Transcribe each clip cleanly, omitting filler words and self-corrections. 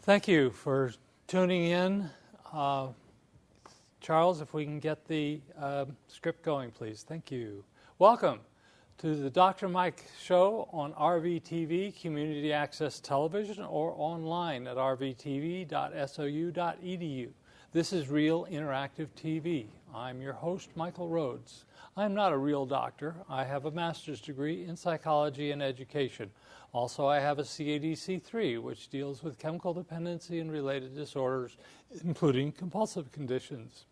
Thank you for tuning in. Charles, if we can get the script going, please. Thank you. Welcome to the Dr. Mike Show on RVTV, Community Access Television, or online at rvtv.sou.edu. This is Real Interactive TV. I'm your host, Michael Rhoades. I'm not a real doctor. I have a master's degree in psychology and education. Also, I have a CADC3, which deals with chemical dependency and related disorders, including compulsive conditions.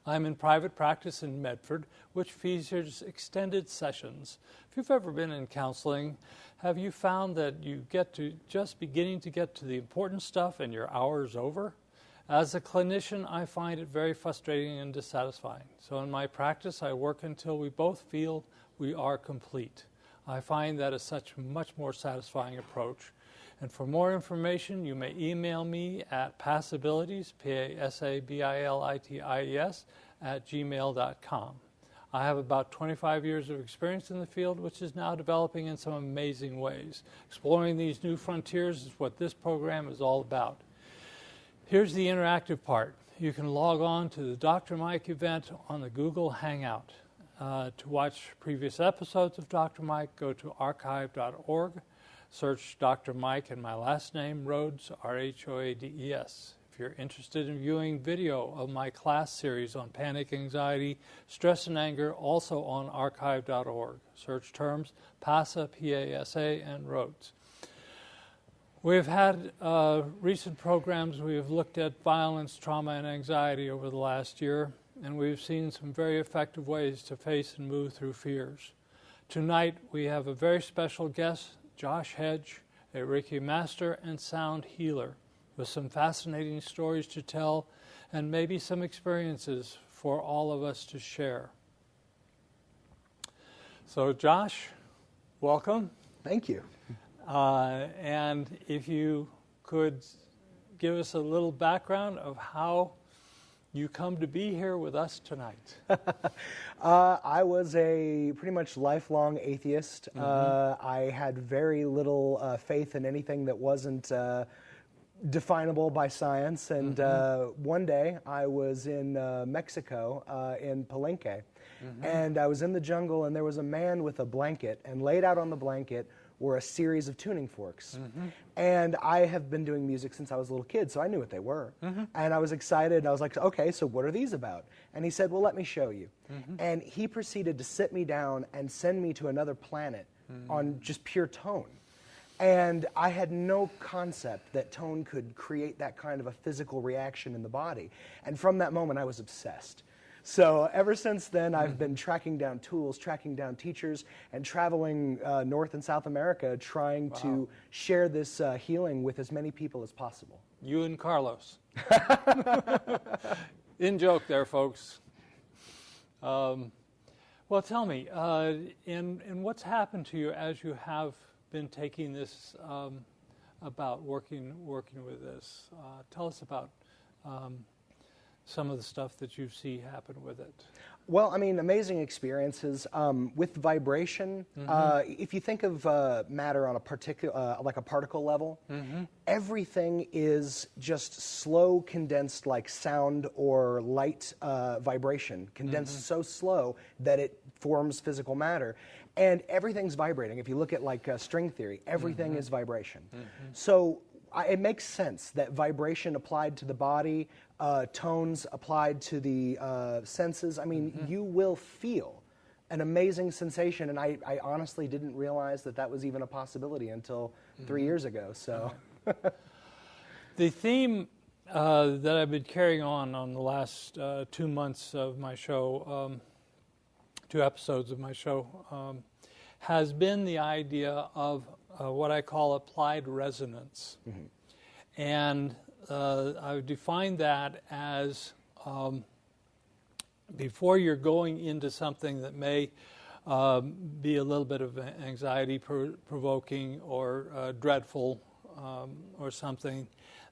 I'm in private practice in Medford, which features extended sessions. If you've ever been in counseling, have you found that you get to just beginning to get to the important stuff and your hour is over? As a clinician, I find it very frustrating and dissatisfying. So in my practice, I work until we both feel we are complete. I find that is such a much more satisfying approach. And for more information, you may email me at passabilities, P-A-S-A-B-I-L-I-T-I-E-S, @gmail.com. I have about 25 years of experience in the field, which is now developing in some amazing ways. Exploring these new frontiers is what this program is all about. Here's the interactive part. You can log on to the Dr. Mike event on the Google Hangout. To watch previous episodes of Dr. Mike, go to archive.org, search Dr. Mike and my last name, Rhoades, R-H-O-A-D-E-S. If you're interested in viewing video of my class series on panic, anxiety, stress, and anger, also on archive.org. Search terms PASA, P-A-S-A, and Rhoades. We've had recent programs. We have looked at violence, trauma, and anxiety over the last year, and we've seen some very effective ways to face and move through fears. Tonight, we have a very special guest, Josh Hedge, a Reiki master and sound healer, with some fascinating stories to tell and maybe some experiences for all of us to share. So, Josh, welcome. Thank you. And if you could give us a little background of how you come to be here with us tonight. I was a pretty much lifelong atheist. I had very little faith in anything that wasn't definable by science. And one day I was in Mexico, in Palenque, and I was in the jungle, and there was a man with a blanket, and laid out on the blanket were a series of tuning forks. And I have been doing music since I was a little kid, so I knew what they were. And I was excited, and I was like, okay, so what are these about? And he said, well, let me show you. And he proceeded to sit me down and send me to another planet on just pure tone. And I had no concept that tone could create that kind of a physical reaction in the body. And from that moment, I was obsessed. So ever since then, I've been tracking down tools, tracking down teachers, and traveling North and South America trying to share this healing with as many people as possible. You and Carlos. In joke there, folks. Well, tell me, and what's happened to you as you have been taking this about working with this? Tell us about some of the stuff that you see happen with it. Well, I mean, amazing experiences with vibration. If you think of matter on a particular, like a particle level, everything is just slow, condensed, like sound or light vibration, condensed so slow that it forms physical matter. And everything's vibrating. If you look at like string theory, everything is vibration. So it makes sense that vibration applied to the body, tones applied to the senses. I mean, you will feel an amazing sensation, and I honestly didn't realize that that was even a possibility until 3 years ago. So, the theme that I've been carrying on the last 2 months of my show, 2 episodes of my show, has been the idea of what I call applied resonance. And I've defined that as before you're going into something that may be a little bit of anxiety provoking or dreadful or something,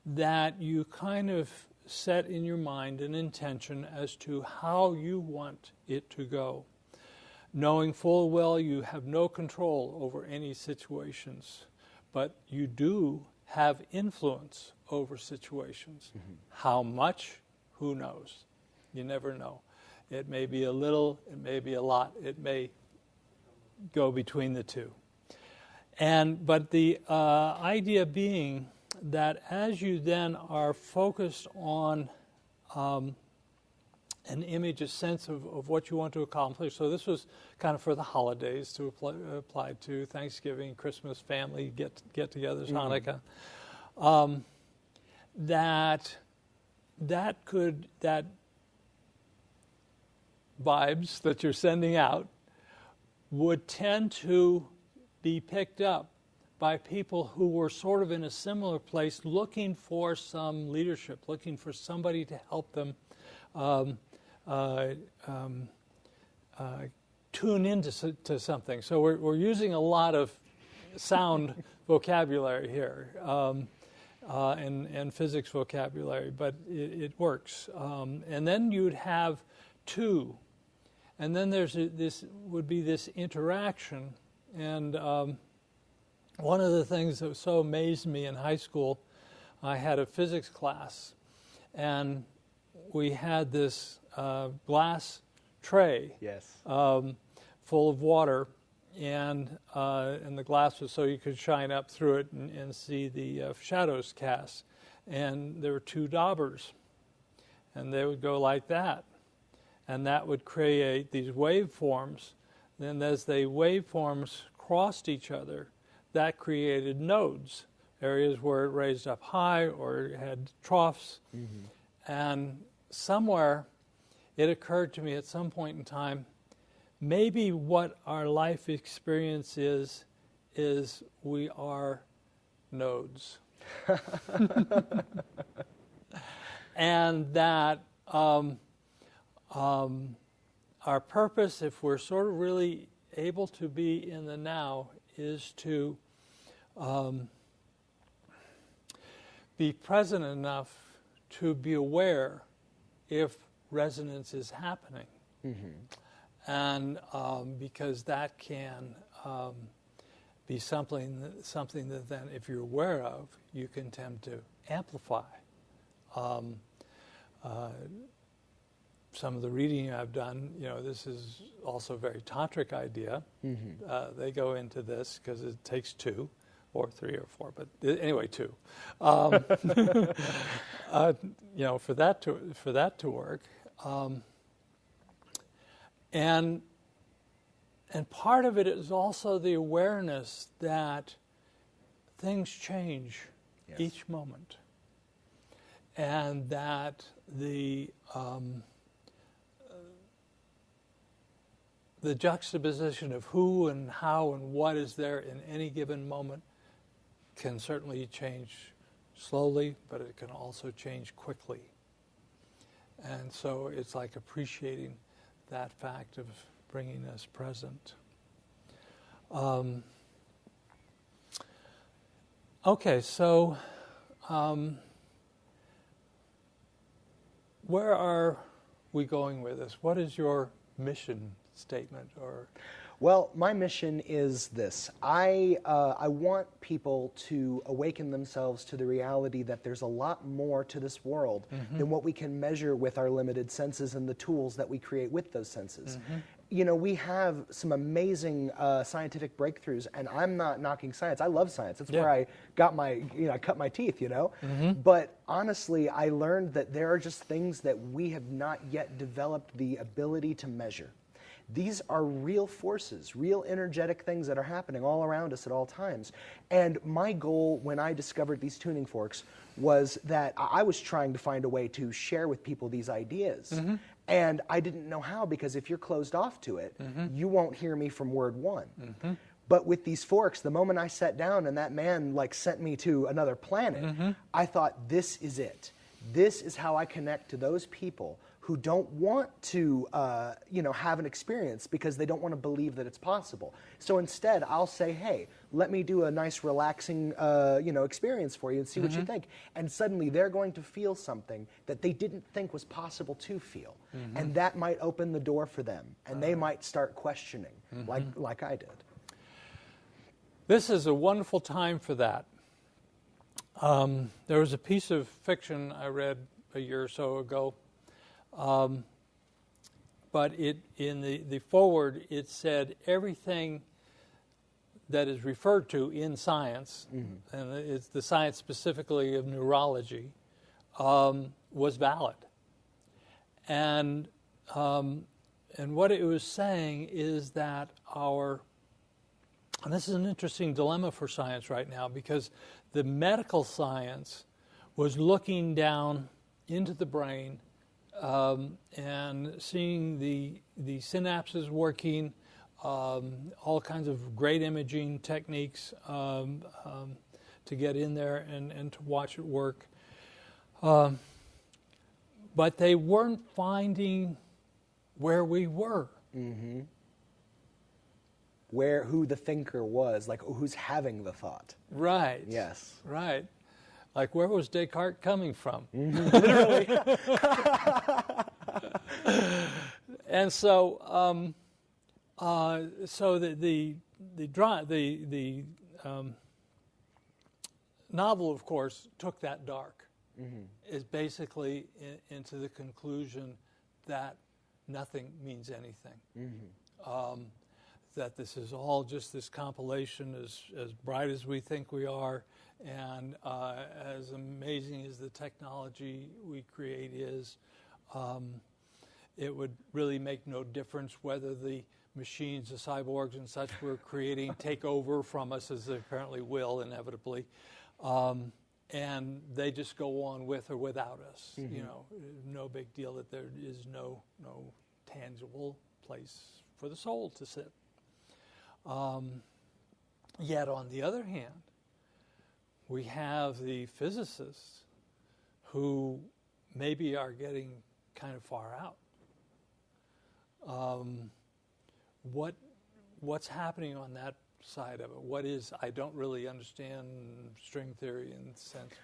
that you kind of set in your mind an intention as to how you want it to go, knowing full well you have no control over any situations, but you do have influence over situations. How much? Who knows? You never know. It may be a little, it may be a lot, it may go between the two. But the idea being that as you then are focused on an image, a sense of what you want to accomplish. So this was kind of for the holidays to apply to Thanksgiving, Christmas, family get-togethers, Hanukkah. That vibes that you're sending out would tend to be picked up by people who were sort of in a similar place, looking for some leadership, looking for somebody to help them tune into something. So we're using a lot of sound vocabulary here and physics vocabulary, but it works. And then you'd have two, and then this would be this interaction. And one of the things that so amazed me in high school, I had a physics class, and we had this glass tray full of water, and the glass was so you could shine up through it and see the shadows cast. And there were two daubers, and they would go like that, and that would create these waveforms. Then as the waveforms crossed each other, that created nodes, areas where it raised up high or it had troughs. And somewhere it occurred to me at some point in time, maybe what our life experience is we are nodes. And that our purpose, if we're sort of really able to be in the now, is to be present enough to be aware if resonance is happening. And because that can be something that then, if you're aware of, you can tend to amplify. Some of the reading I've done, this is also a very tantric idea. They go into this because it takes two, or three or four, but anyway, two. For that to work, and part of it is also the awareness that things change each moment, and that the juxtaposition of who and how and what is there in any given moment can certainly change slowly, but it can also change quickly. And so it's like appreciating that fact of bringing us present. Okay, so where are we going with this? What is your mission statement? Well, my mission is this. I want people to awaken themselves to the reality that there's a lot more to this world than what we can measure with our limited senses and the tools that we create with those senses. We have some amazing scientific breakthroughs, and I'm not knocking science. I love science. That's where I got my, I cut my teeth, But honestly, I learned that there are just things that we have not yet developed the ability to measure. These are real forces, real energetic things that are happening all around us at all times. And my goal when I discovered these tuning forks was that I was trying to find a way to share with people these ideas. And I didn't know how, because if you're closed off to it, you won't hear me from word one. But with these forks, the moment I sat down and that man sent me to another planet, I thought, this is it. This is how I connect to those people who don't want to, have an experience because they don't want to believe that it's possible. So instead, I'll say, hey, let me do a nice, relaxing, experience for you and see what you think. And suddenly, they're going to feel something that they didn't think was possible to feel, and that might open the door for them, and they might start questioning, like I did. This is a wonderful time for that. There was a piece of fiction I read a year or so ago, but in the foreword it said everything that is referred to in science, and it's the science specifically of neurology, was valid. And what it was saying is that and this is an interesting dilemma for science right now, because the medical science was looking down into the brain and seeing the synapses working, all kinds of great imaging techniques to get in there and to watch it work. But they weren't finding where we were. Mm-hmm. Who the thinker was, like who's having the thought. Right. Yes. Right. Like, where was Descartes coming from? Mm-hmm. Literally. And so, the novel, of course, took that dark. Mm-hmm. Is basically into the conclusion that nothing means anything. Mm-hmm. That this is all just this compilation, as bright as we think we are, and as amazing as the technology we create is, it would really make no difference whether the machines, the cyborgs and such we're creating take over from us, as they apparently will inevitably, and they just go on with or without us. Mm-hmm. You know, no big deal that there is no tangible place for the soul to sit. Yet, on the other hand, we have the physicists who maybe are getting kind of far out. What's happening on that side of it? I don't really understand string theory in the sense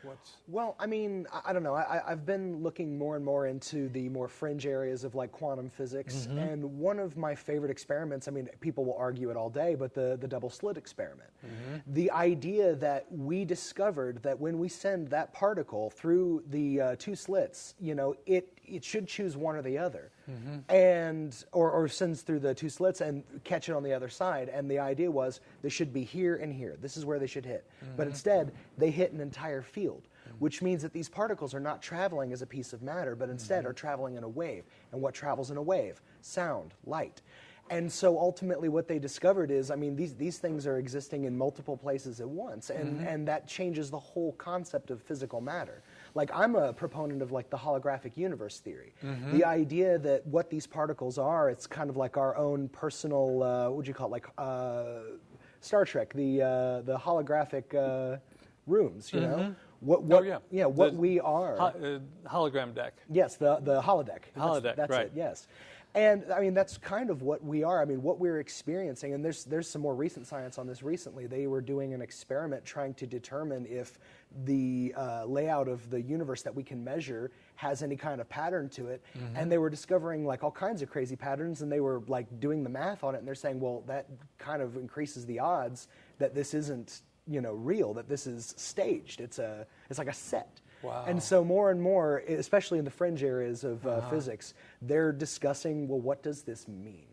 Well, I mean, I don't know. I've been looking more and more into the more fringe areas of like quantum physics, mm-hmm. and one of my favorite experiments, I mean, people will argue it all day, but the double slit experiment. Mm-hmm. The idea that we discovered that when we send that particle through the two slits, you know, it should choose one or the other, mm-hmm. and or sends through the two slits and catch it on the other side. And the idea was they should be here and here. This is where they should hit. Mm-hmm. But instead, they hit an entire field, mm-hmm. which means that these particles are not traveling as a piece of matter, but instead mm-hmm. are traveling in a wave. And what travels in a wave? Sound, light. And so ultimately what they discovered is, I mean, these things are existing in multiple places at once, and, mm-hmm. and that changes the whole concept of physical matter. Like, I'm a proponent of, like, the holographic universe theory. Mm-hmm. The idea that what these particles are, it's kind of like our own personal, what would you call it, like Star Trek, the holographic rooms, you know? What we are. Hologram deck. Yes, the holodeck. Holodeck, that's right. it, yes. And, I mean, that's kind of what we are. I mean, what we're experiencing, and there's some more recent science on this recently. They were doing an experiment trying to determine if the layout of the universe that we can measure has any kind of pattern to it. Mm-hmm. And they were discovering, like, all kinds of crazy patterns, and they were, like, doing the math on it, and they're saying, well, that kind of increases the odds that this isn't, you know, real, that this is staged. It's like a set. Wow. And so more and more, especially in the fringe areas of physics, they're discussing, well, what does this mean?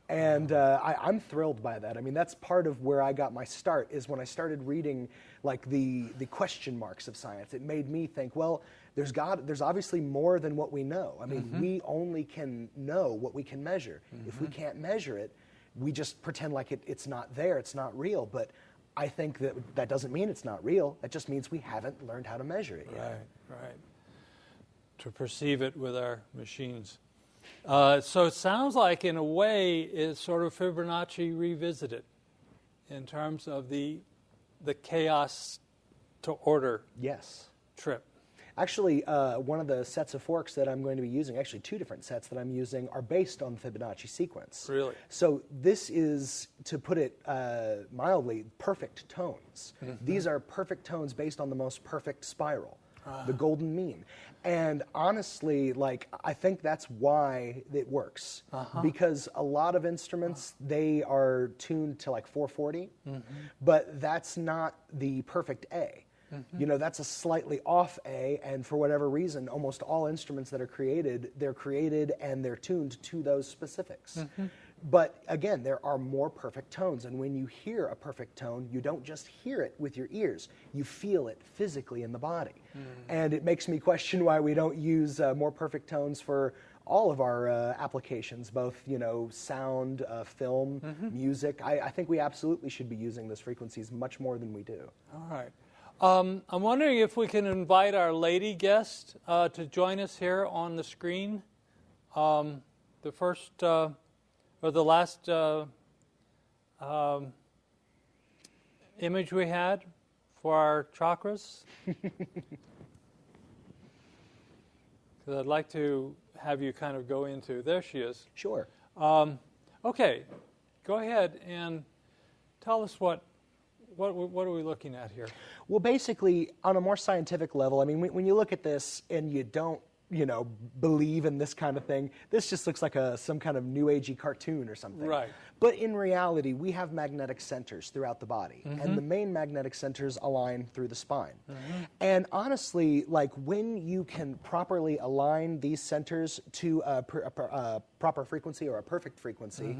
And I'm thrilled by that. I mean, that's part of where I got my start, is when I started reading like the question marks of science. It made me think, well, there's obviously more than what we know. I mean, mm-hmm. we only can know what we can measure. Mm-hmm. If we can't measure it, we just pretend like it's not there, it's not real. But I think that doesn't mean it's not real. That just means we haven't learned how to measure it yet. Right. To perceive it with our machines. So it sounds like, in a way, it's sort of Fibonacci revisited in terms of the chaos to order trip. Actually, one of the sets of forks that I'm going to be using, actually two different sets that I'm using, are based on the Fibonacci sequence. Really? So this is, to put it mildly, perfect tones. Mm-hmm. These are perfect tones based on the most perfect spiral, the golden mean. And honestly, like, I think that's why it works. Because a lot of instruments, they are tuned to like 440, but that's not the perfect A. You know, that's a slightly off A, and for whatever reason, almost all instruments that are created, they're created and they're tuned to those specifics. But again, there are more perfect tones, and when you hear a perfect tone, you don't just hear it with your ears, you feel it physically in the body. And it makes me question why we don't use more perfect tones for all of our applications, both, you know, sound, film, music. I think we absolutely should be using those frequencies much more than we do. All right. I'm wondering if we can invite our lady guest to join us here on the screen. The first, or the last image we had for our chakras. Because I'd like to have you kind of go into, there she is. Sure. Okay, go ahead and tell us what are we looking at here? Well, basically, on a more scientific level, I mean, when you look at this and you don't, you know, believe in this kind of thing, this just looks like some kind of new agey cartoon or something. Right. But in reality, we have magnetic centers throughout the body, and the main magnetic centers align through the spine. And honestly, like when you can properly align these centers to a proper frequency or a perfect frequency,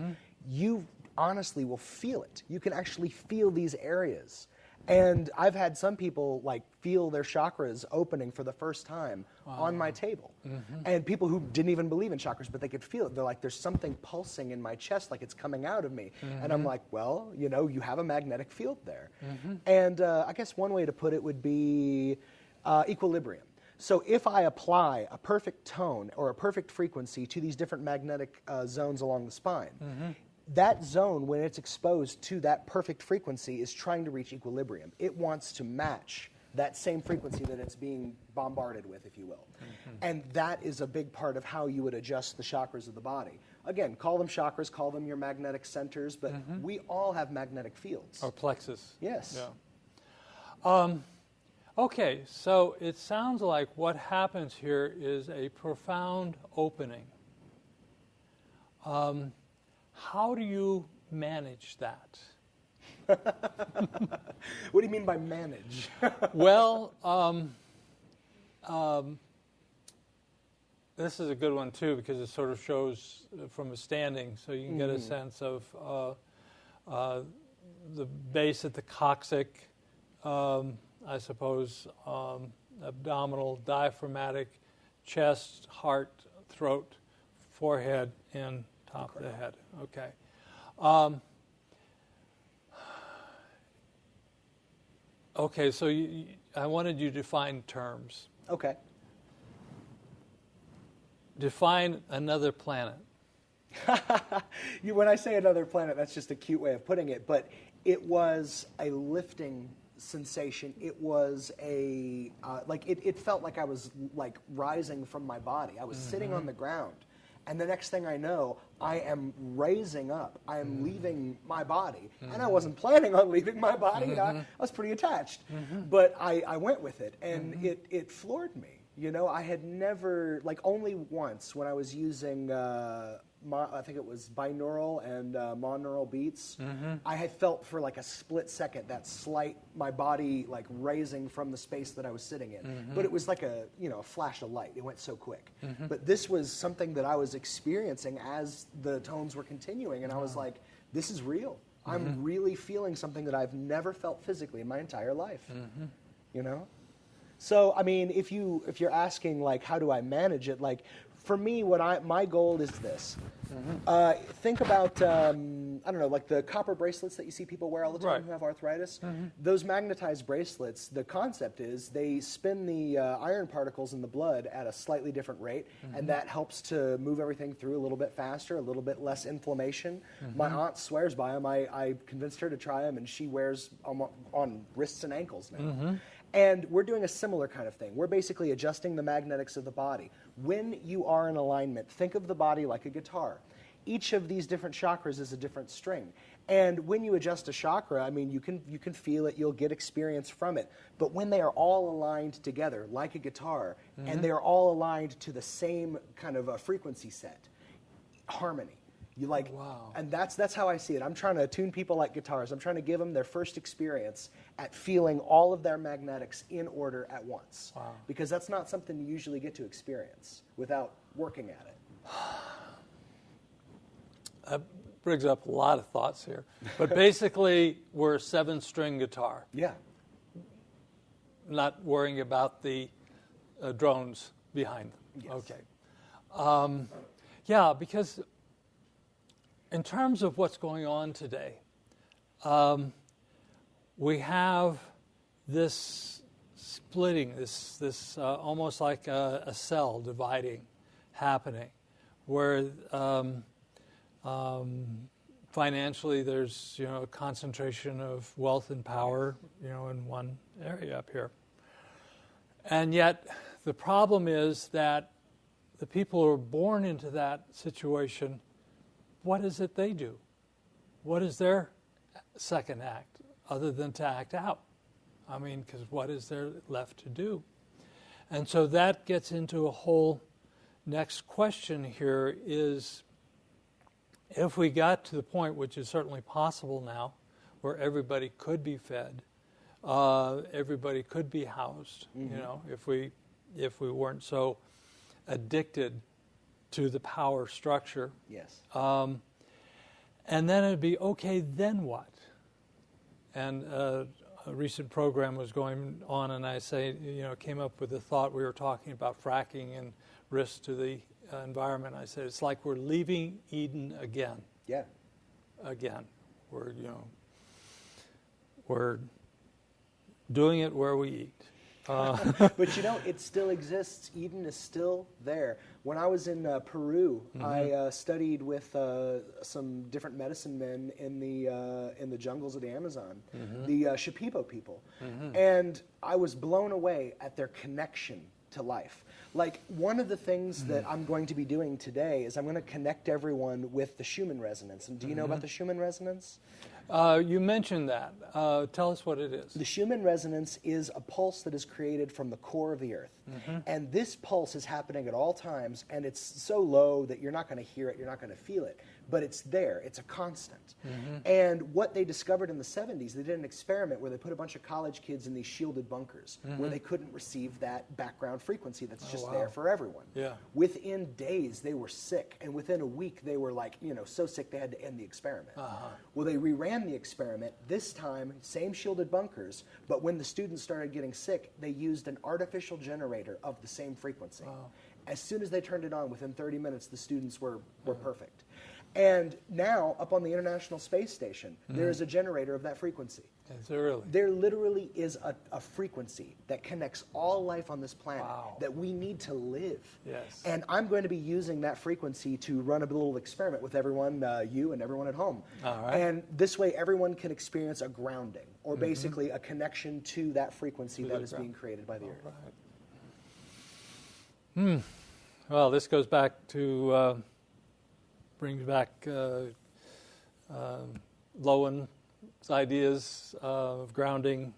you honestly will feel it. You can actually feel these areas. And I've had some people like feel their chakras opening for the first time on my table. And people who didn't even believe in chakras, but they could feel it. They're like, there's something pulsing in my chest, like it's coming out of me. And I'm like, well, you know, you have a magnetic field there. And I guess one way to put it would be equilibrium. So if I apply a perfect tone or a perfect frequency to these different magnetic zones along the spine, that zone, when it's exposed to that perfect frequency, is trying to reach equilibrium. It wants to match that same frequency that it's being bombarded with, if you will. And that is a big part of how you would adjust the chakras of the body. Again, call them chakras, call them your magnetic centers, but we all have magnetic fields. Or plexus. Yes. Yeah. Okay, so it sounds like what happens here is a profound opening. How do you manage that? What do you mean by manage? Well, this is a good one too because it sort of shows from a standing, so you can get a sense of the base at the coccyx, I suppose, abdominal, diaphragmatic, chest, heart, throat, forehead, and top of the head. Okay. Okay, so I wanted you to define terms. Okay. Define another planet. When I say another planet, that's just a cute way of putting it, but it was a lifting sensation. It was a, it felt like I was like rising from my body. I was sitting on the ground. And the next thing I know, I am raising up. I am leaving my body. And I wasn't planning on leaving my body. I was pretty attached. But I went with it, and it floored me. You know, I had never, like only once when I was using, I think it was binaural and monaural beats, I had felt for like a split second that slight, my body like raising from the space that I was sitting in. But it was like a flash of light. It went so quick. But this was something that I was experiencing as the tones were continuing, and I was like, this is real. I'm really feeling something that I've never felt physically in my entire life. You know? So, I mean, if you're asking, like, how do I manage it, like, for me, my goal is this. Think about, I don't know, like the copper bracelets that you see people wear all the time who have arthritis. Those magnetized bracelets, the concept is they spin the iron particles in the blood at a slightly different rate, and that helps to move everything through a little bit faster, a little bit less inflammation. My aunt swears by them. I convinced her to try them, and she wears them on wrists and ankles now. And we're doing a similar kind of thing. We're basically adjusting the magnetics of the body. When you are in alignment, think of the body like a guitar. Each of these different chakras is a different string. And when you adjust a chakra, I mean, you can feel it, you'll get experience from it. But when they are all aligned together, like a guitar, and they are all aligned to the same kind of a frequency set, harmony, You like, wow. And that's how I see it. I'm trying to attune people like guitars. I'm trying to give them their first experience at feeling all of their magnetics in order at once. Wow. Because that's not something you usually get to experience without working at it. That brings up a lot of thoughts here. But basically, we're a 7-string guitar. Yeah. Not worrying about the drones behind them. Yes. Okay. Yeah, because in terms of what's going on today, we have this splitting, this almost like a cell dividing happening, where financially there's a concentration of wealth and power in one area up here, and yet the problem is that the people who are born into that situation, what is it they do? What is their second act other than to act out? I mean, because what is there left to do? And so that gets into a whole next question here is, if we got to the point, which is certainly possible now, where everybody could be fed, everybody could be housed, if we weren't so addicted to the power structure. Yes. And then it'd be, okay, then what? And a recent program was going on, and I came up with the thought, we were talking about fracking and risks to the environment. I said, it's like we're leaving Eden again. Yeah. Again. We're doing it where we eat. But it still exists. Eden is still there. When I was in Peru, I studied with some different medicine men in the jungles of the Amazon, the Shipibo people, and I was blown away at their connection to life. Like, one of the things that I'm going to be doing today is I'm going to connect everyone with the Schumann resonance. And do you know about the Schumann resonance? You mentioned that. Tell us what it is. The Schumann resonance is a pulse that is created from the core of the earth. And this pulse is happening at all times, and it's so low that you're not going to hear it, you're not going to feel it. But it's there. It's a constant. And what they discovered in the 70s, they did an experiment where they put a bunch of college kids in these shielded bunkers where they couldn't receive that background frequency that's just there for everyone. Yeah. Within days, they were sick. And within a week, they were so sick they had to end the experiment. Well, they reran the experiment. This time, same shielded bunkers, but when the students started getting sick, they used an artificial generator of the same frequency. As soon as they turned it on, within 30 minutes, the students were perfect. And now, up on the International Space Station, there is a generator of that frequency. There literally is a frequency that connects all life on this planet that we need to live. Yes. And I'm going to be using that frequency to run a little experiment with everyone, you and everyone at home. All right. And this way, everyone can experience a grounding, or basically a connection to that frequency that is being created by the earth. Right. Well, this goes back to... brings back Lowen's ideas of grounding.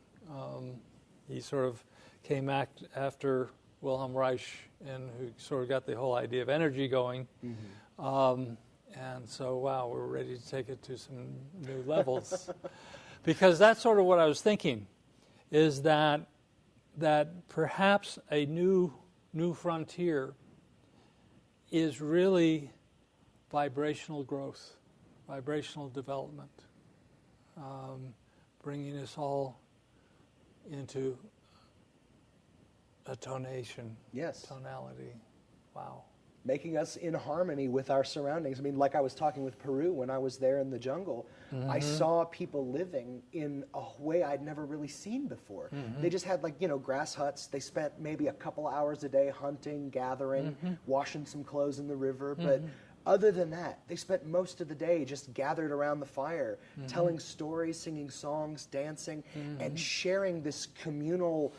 He sort of came after Wilhelm Reich, and who sort of got the whole idea of energy going. And so, we're ready to take it to some new levels. Because that's sort of what I was thinking, is that perhaps a new frontier is really vibrational growth, vibrational development, bringing us all into a tonation, tonality. Wow. Making us in harmony with our surroundings. I mean, like I was talking with Peru when I was there in the jungle, I saw people living in a way I'd never really seen before. They just had grass huts. They spent maybe a couple hours a day hunting, gathering, washing some clothes in the river, but other than that, they spent most of the day just gathered around the fire, telling stories, singing songs, dancing, and sharing this communal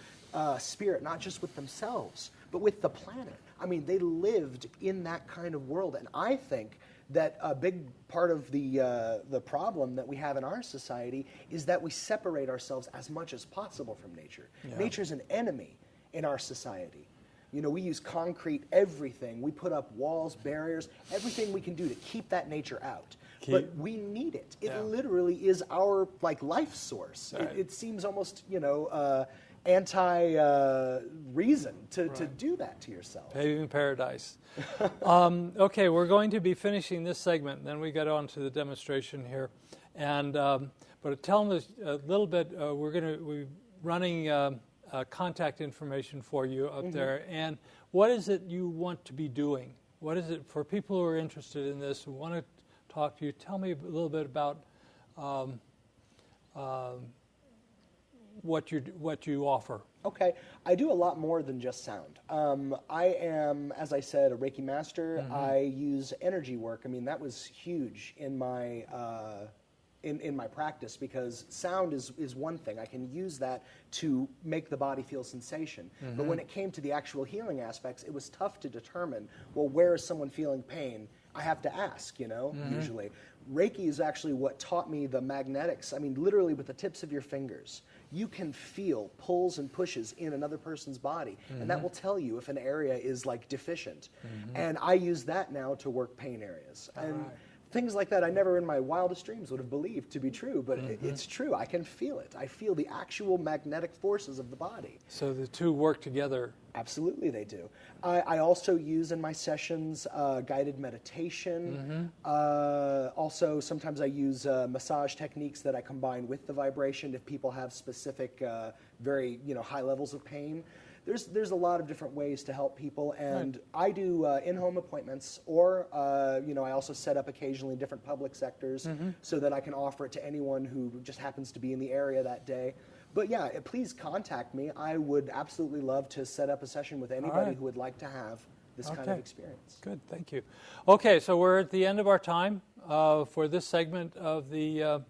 spirit, not just with themselves, but with the planet. I mean, they lived in that kind of world, and I think that a big part of the problem that we have in our society is that we separate ourselves as much as possible from nature. Nature's an enemy in our society. You know, we use concrete, everything. We put up walls, barriers, everything we can do to keep that nature out. But we need it. It literally is our life source. Right. It seems almost, you know, anti-reason to do that to yourself. Paving paradise. Okay, we're going to be finishing this segment, and then we get on to the demonstration here. And but tell them a little bit. We're running contact information for you up there. And what is it you want to be doing? What is it for people who are interested in this, who want to talk to you? Tell me a little bit about what you offer. Okay, I do a lot more than just sound. I am, as I said, a Reiki master. I use energy work. I mean, that was huge in my in my practice, because sound is one thing. I can use that to make the body feel sensation. But when it came to the actual healing aspects, it was tough to determine, well, where is someone feeling pain? I have to ask, you know, usually. Reiki is actually what taught me the magnetics. I mean, literally with the tips of your fingers, you can feel pulls and pushes in another person's body, and that will tell you if an area is deficient. And I use that now to work pain areas. And things like that I never in my wildest dreams would have believed to be true, but it's true. I can feel it. I feel the actual magnetic forces of the body. So the two work together. Absolutely they do. I also use in my sessions guided meditation. Also, sometimes I use massage techniques that I combine with the vibration if people have specific, very high levels of pain. There's a lot of different ways to help people, and I do in-home appointments, or I also set up occasionally different public sectors so that I can offer it to anyone who just happens to be in the area that day. But yeah, please contact me. I would absolutely love to set up a session with anybody who would like to have this kind of experience. Good, thank you. Okay, so we're at the end of our time for this segment of the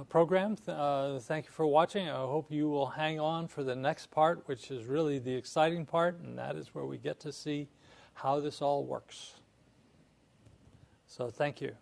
program. Thank you for watching. I hope you will hang on for the next part, which is really the exciting part, and that is where we get to see how this all works. So thank you.